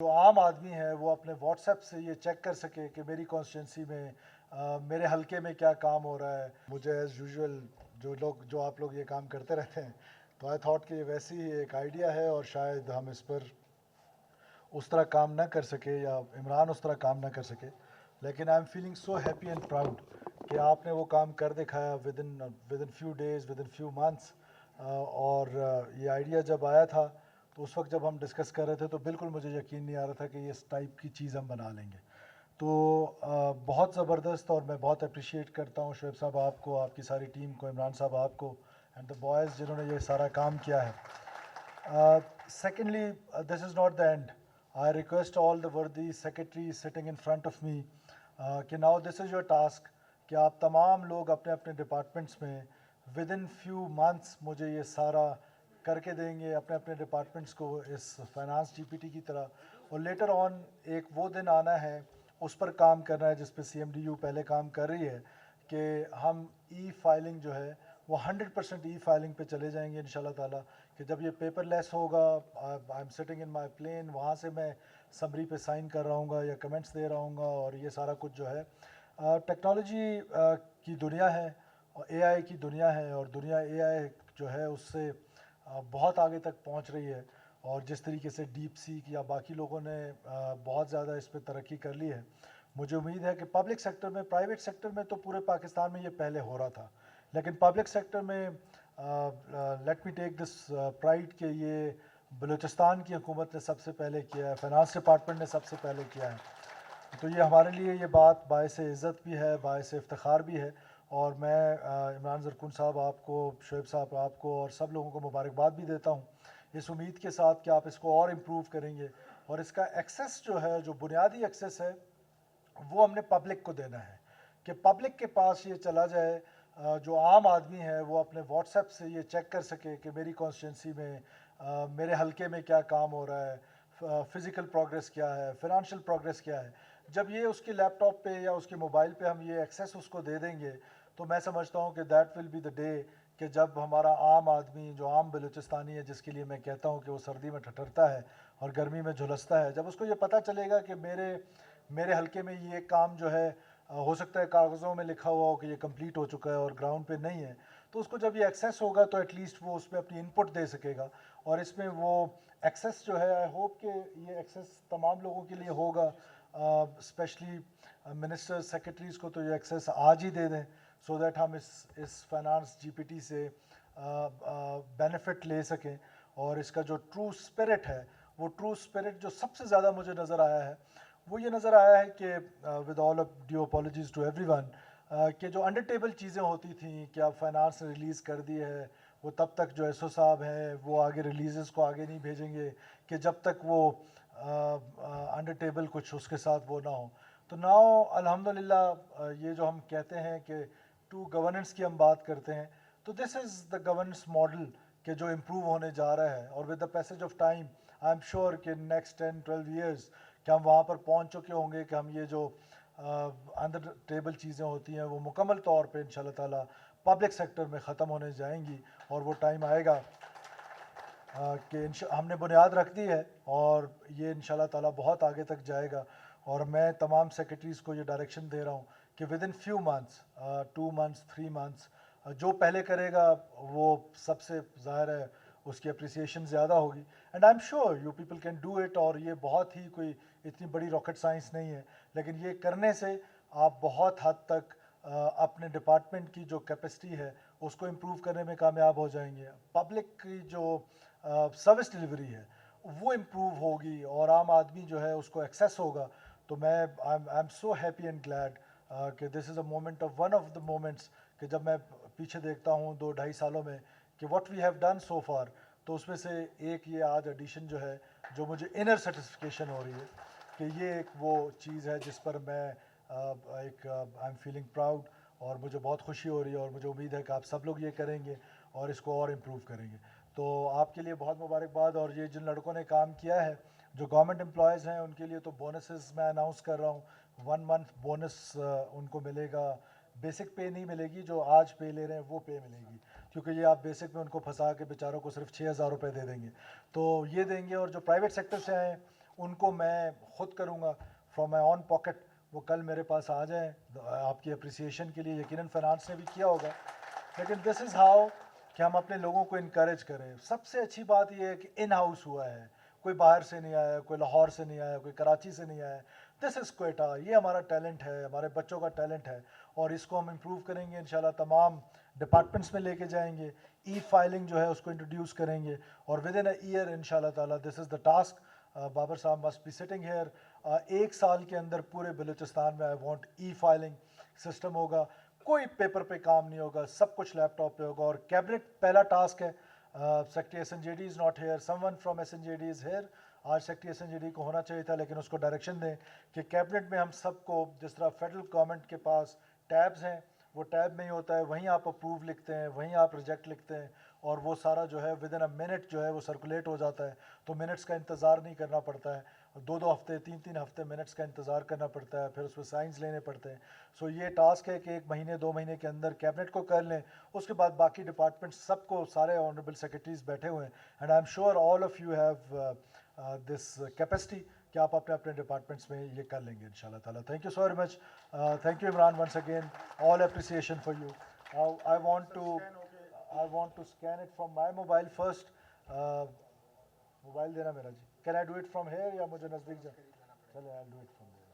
جو عام آدمی ہے وہ اپنے واٹس ایپ سے یہ چیک کر سکے کہ میری کانسٹیٹنسی میں میرے حلقے میں کیا کام ہو رہا ہے. مجھے ایز یوزول جو آپ لوگ یہ کام کرتے رہتے ہیں تو آئی تھاٹ کہ یہ ویسی ہی ایک آئیڈیا ہے اور شاید ہم اس پر اس طرح کام نہ کر سکے یا عمران اس طرح کام نہ کر سکے. لیکن I am feeling so happy and proud کہ آپ نے وہ کام کر دکھایا within few days within few months. اور یہ آئیڈیا جب آیا تھا تو اس وقت جب ہم ڈسکس کر رہے تھے تو بالکل مجھے یقین نہیں آ رہا تھا کہ یہ اس ٹائپ کی چیز ہم بنا لیں گے. تو بہت زبردست اور میں بہت اپریشیٹ کرتا ہوں شعیب صاحب آپ کو, آپ کی ساری ٹیم کو, عمران صاحب آپ کو اینڈ دا بوائز جنہوں نے یہ سارا کام کیا ہے. Secondly, this is not the end. I request all the worthy secretaries sitting in front of me کہ now this is your task کہ آپ تمام لوگ اپنے اپنے ڈپارٹمنٹس میں ود ان فیو منتھس مجھے یہ سارا کر کے دیں گے اپنے اپنے ڈپارٹمنٹس کو اس فائنانس جی پی ٹی کی طرح. اور لیٹر آن ایک وہ دن آنا ہے, اس پر کام کرنا ہے جس پہ سی ایم ڈی یو پہلے کام کر رہی ہے کہ ہم ای فائلنگ جو ہے وہ 100% ای فائلنگ پہ چلے جائیں گے انشاءاللہ تعالیٰ. کہ جب یہ پیپر لیس ہوگا, I am sitting in my plane, وہاں سے میں سمری پہ سائن کر رہا ہوں گا یا کمنٹس دے رہا ہوں گا. اور یہ سارا کچھ جو ہے ٹیکنالوجی کی دنیا ہے اور اے آئی کی دنیا ہے, اور دنیا اے آئی جو ہے اس سے بہت آگے تک پہنچ رہی ہے. اور جس طریقے سے ڈیپ سیک یا باقی لوگوں نے بہت زیادہ اس پہ ترقی کر لی ہے, مجھے امید ہے کہ پبلک سیکٹر میں, پرائیویٹ سیکٹر میں تو پورے پاکستان میں یہ پہلے ہو رہا تھا, لیکن پبلک سیکٹر میں لیٹ می ٹیک دس پرائڈ کہ یہ بلوچستان کی حکومت نے سب سے پہلے کیا ہے, فائنانس ڈپارٹمنٹ نے سب سے پہلے کیا ہے. تو یہ ہمارے لیے یہ بات باعث عزت بھی ہے, باعث افتخار بھی ہے. اور میں عمران زرکون صاحب آپ کو, شعیب صاحب آپ کو اور سب لوگوں کو مبارکباد بھی دیتا ہوں اس امید کے ساتھ کہ آپ اس کو اور امپروو کریں گے. اور اس کا ایکسیس جو ہے, جو بنیادی ایکسیس ہے, وہ ہم نے پبلک کو دینا ہے کہ پبلک کے پاس یہ چلا جائے. جو عام آدمی ہے وہ اپنے واٹس ایپ سے یہ چیک کر سکے کہ میری کانسٹیٹنسی میں میرے حلقے میں کیا کام ہو رہا ہے, فزیکل پروگریس کیا ہے, فنانشیل پروگریس کیا ہے. جب یہ اس کے لیپ ٹاپ پہ یا اس کے موبائل پہ ہم یہ ایکسیس اس کو دے دیں گے تو میں سمجھتا ہوں کہ that will be the day کہ جب ہمارا عام آدمی, جو عام بلوچستانی ہے, جس کے لیے میں کہتا ہوں کہ وہ سردی میں ٹھٹرتا ہے اور گرمی میں جھلستا ہے, جب اس کو یہ پتہ چلے گا کہ میرے حلقے میں یہ کام جو ہے ہو سکتا ہے کاغذوں میں لکھا ہوا ہو کہ یہ کمپلیٹ ہو چکا ہے اور گراؤنڈ پہ نہیں ہے, تو اس کو جب یہ ایکسیس ہوگا تو ایٹ لیسٹ وہ اس میں اپنی ان پٹ دے سکے گا. اور اس میں وہ ایکسیس جو ہے, آئی ہوپ کہ یہ ایکسیس تمام لوگوں کے لیے ہوگا, اسپیشلی منسٹر سیکرٹریز کو تو یہ ایکسیس آج ہی دے دیں سو دیٹ ہم اس فائنانس جی پی ٹی سے بینیفٹ لے سکیں. اور اس کا جو ٹرو اسپرٹ ہے, وہ ٹرو اسپرٹ جو سب سے زیادہ مجھے نظر آیا ہے وہ یہ نظر آیا ہے کہ with all of due apologies to everyone کہ جو انڈر ٹیبل چیزیں ہوتی تھیں کہ اب فائنانس نے ریلیز کر دی ہے, وہ تب تک جو ایس او صاحب ہیں وہ آگے ریلیزز کو آگے نہیں بھیجیں گے کہ جب تک وہ انڈر ٹیبل کچھ اس کے ساتھ وہ نہ ہو. تو ناؤ الحمدللہ یہ جو ہم کہتے ہیں کہ ٹو گورننس کی ہم بات کرتے ہیں, تو دس از دا گورننس ماڈل کہ جو امپروو ہونے جا رہا ہے. اور with the passage of time I am sure کہ نیکسٹ 10-12 ایئرس کہ ہم وہاں پر پہنچ چکے ہوں گے کہ ہم یہ جو انڈر ٹیبل چیزیں ہوتی ہیں وہ مکمل طور پہ انشاءاللہ تعالیٰ پبلک سیکٹر میں ختم ہونے جائیں گی. اور وہ ٹائم آئے گا کہ ہم نے بنیاد رکھ دی ہے اور یہ انشاءاللہ تعالیٰ بہت آگے تک جائے گا. اور میں تمام سیکرٹریز کو یہ ڈائریکشن دے رہا ہوں کہ with in few months, 2 months 3 months, جو پہلے کرے گا وہ سب سے ظاہر ہے اس کی اپریسیشن زیادہ ہوگی. And I am sure you people can do it. اور یہ بہت ہی کوئی اتنی بڑی راکٹ سائنس نہیں ہے, لیکن یہ کرنے سے آپ بہت حد تک اپنے ڈپارٹمنٹ کی جو کیپیسٹی ہے اس کو امپروو کرنے میں کامیاب ہو جائیں گے. پبلک کی جو سروس ڈلیوری ہے وہ امپروو ہوگی اور عام آدمی جو ہے اس کو ایکسیس ہوگا. تو میں I am so happy and glad کہ this is a moment of one of the moments کہ جب میں پیچھے دیکھتا ہوں 2-2.5 سالوں میں کہ what we have done so far, تو اس میں سے ایک یہ آج ایڈیشن جو ہے جو مجھے انر سیٹسفیکیشن ہو رہی ہے کہ یہ ایک وہ چیز ہے جس پر میں ایک آئی ایم فیلنگ پراؤڈ اور مجھے بہت خوشی ہو رہی ہے. اور مجھے امید ہے کہ آپ سب لوگ یہ کریں گے اور اس کو اور امپروو کریں گے. تو آپ کے لیے بہت مبارکباد. اور یہ جن لڑکوں نے کام کیا ہے جو گورنمنٹ امپلائیز ہیں ان کے لیے تو بونسز میں اناؤنس کر رہا ہوں, 1 month بونس ان کو ملے گا. بیسک پے نہیں ملے گی, جو آج پے لے رہے ہیں وہ پے ملے گی, کیونکہ یہ آپ بیسک میں ان کو پھنسا کے بیچاروں کو صرف 6,000 روپے دے دیں گے تو یہ دیں گے. اور جو پرائیویٹ سیکٹر سے آئے ان کو میں خود کروں گا فرام مائی آن پاکٹ, وہ کل میرے پاس آ جائیں. آپ کی اپریسیشن کے لیے یقیناً فنانس نے بھی کیا ہوگا, لیکن دس از ہاؤ کہ ہم اپنے لوگوں کو انکریج کریں. سب سے اچھی بات یہ ہے کہ ان ہاؤس ہوا ہے, کوئی باہر سے نہیں آیا, کوئی لاہور سے نہیں آیا, کوئی کراچی سے نہیں آیا. دس از کوئٹہ, یہ ہمارا ٹیلنٹ ہے, ہمارے بچوں کا ٹیلنٹ ہے, اور اس کو ہم امپروو کریں گے انشاءاللہ. تمام ڈپارٹمنٹس میں لے کے جائیں گے, ای فائلنگ جو ہے اس کو انٹروڈیوس کریں گے, اور ود ان اے ایئر ان شاء اللہ تعالیٰ دس از دا ٹاسک. بابر صاحب مسٹ بی سٹنگ ہیئر. 1 سال کے اندر پورے بلوچستان میں I want E filing system ہوگا, کوئی پیپر پہ کام نہیں ہوگا, سب کچھ لیپ ٹاپ پہ ہوگا. اور کیبنٹ پہلا ٹاسک ہے, secretary S N J D is not here, someone from S N J D is here. آج secretary S N J D کو ہونا چاہیے تھا, لیکن اس کو ڈائریکشن دیں کہ کیبنٹ میں ہم سب کو, جس طرح فیڈرل گورنمنٹ کے پاس ٹیبز ہیں, وہ ٹیب میں ہی ہوتا ہے, وہیں آپ اپروو لکھتے ہیں, وہیں آپ ریجیکٹ لکھتے ہیں, اور وہ سارا جو ہے ود ان اے منٹ جو ہے وہ سرکولیٹ ہو جاتا ہے. تو منٹس کا انتظار نہیں کرنا پڑتا ہے, 2 ہفتے 3 ہفتے منٹس کا انتظار کرنا پڑتا ہے, پھر اس میں سائنس لینے پڑتے ہیں. سو یہ ٹاسک ہے کہ 1 مہینے 2 مہینے کے اندر کیبنٹ کو کر لیں. اس کے بعد باقی ڈپارٹمنٹ سب کو, سارے آنریبل سیکرٹریز بیٹھے ہوئے ہیں, and I am sure all of you have this capacity کہ آپ اپنے اپنے ڈپارٹمنٹس میں یہ کر لیں گے ان شاء اللہ تعالیٰ. Thank you so very much. Thank you Imran once again, all appreciation for you. I want to scan it from my mobile first. Mobile دینا میرا جی. Can I do it from here یا مجھے نزدیک جا؟ چلے I do it from hair.